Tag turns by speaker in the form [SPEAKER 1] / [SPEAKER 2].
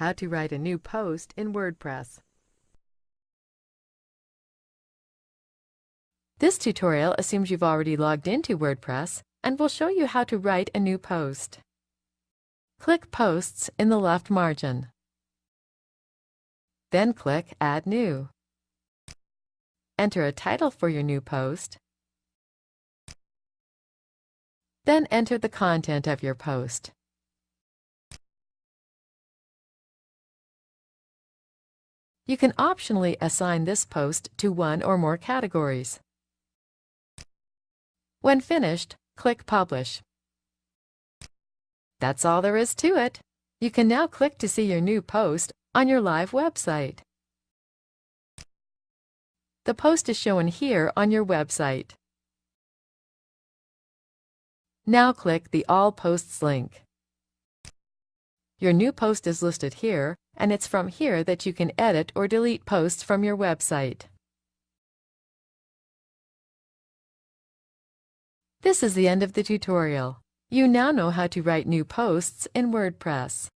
[SPEAKER 1] how to write a new post in WordPress. This tutorial assumes you've already logged into WordPress and will show you how to write a new post. Click Posts in the left margin. Then click Add New. Enter a title for your new post. Then enter the content of your post. You can optionally assign this post to one or more categories. When finished, click Publish. That's all there is to it. You can now click to see your new post on your live website. The post is shown here on your website. Now click the All Posts link. Your new post is listed here, and it's from here that you can edit or delete posts from your website. This is the end of the tutorial. You now know how to write new posts in WordPress.